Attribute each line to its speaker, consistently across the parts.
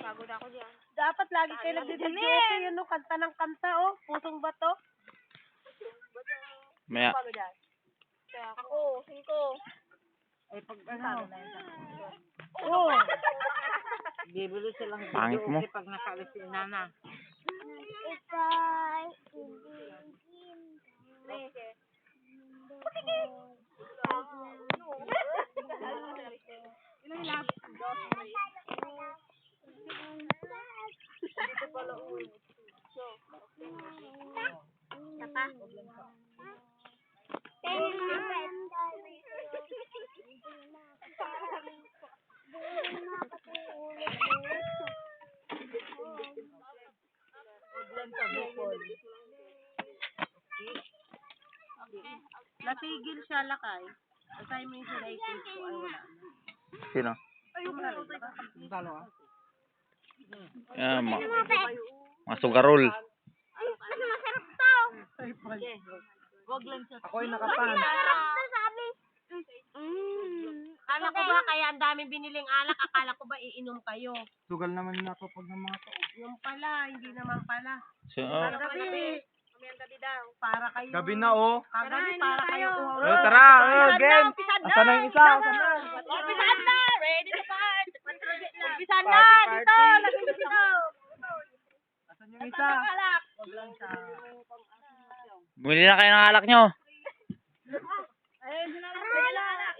Speaker 1: Pagod ako dyan.
Speaker 2: Dapat lagi kayo nagbibidyo. Ito yun, no? Kanta ng kanta, oh. Pusong bato.
Speaker 3: Maya.
Speaker 1: Ako, 5.
Speaker 2: Ay, pag ano.
Speaker 1: Oo.
Speaker 2: Bibili silang
Speaker 3: Pangit mo.
Speaker 2: pag nakalis si Nana. Natigil siya lakay. Asay mo yung sinaitin ko ay wala.
Speaker 3: Sino?
Speaker 2: Talo ah.
Speaker 3: Mga sugarol.
Speaker 2: Wag lang siya. Ako yung nakapan.
Speaker 1: Akala ko ba kaya ang daming biniling alak, akala ko ba iinom kayo?
Speaker 2: Sugal naman na ako pag ng mga tao.
Speaker 1: Yung pala, hindi naman pala.
Speaker 3: So,
Speaker 1: Gabi. Gabi daw. Para kayo.
Speaker 2: Gabi na oh.
Speaker 1: Kagabi para kayo.
Speaker 2: Tara, game. Asa na yung isa? Asa na?
Speaker 1: Umpisahan na! Ready to fight! Umpisahan na! Dito! Lagi dito!
Speaker 2: Asan yung isa?
Speaker 1: Wag lang siya.
Speaker 3: bumili na kayo ng alak nyo.
Speaker 1: Ayun, sinalagay na alak.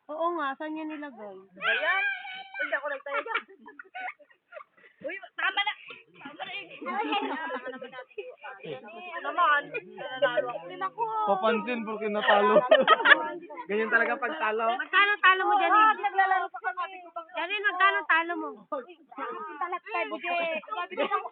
Speaker 2: Oo nga, saan niya nilagay?
Speaker 1: Ayan. Hindi ako nagtayo dyan. Uy, tama na! Tama na yun. Tama naman natin. Naman. Nanalo ako. Din ako.
Speaker 2: Papansin porque natalo. Ganyan talaga pag talo.
Speaker 1: Magkano talo mo, Janine?
Speaker 2: Naglalaro pa kami.
Speaker 1: Janine, magkano talo mo?
Speaker 2: Talag tayo, buti.
Speaker 1: Sabi ko lang ako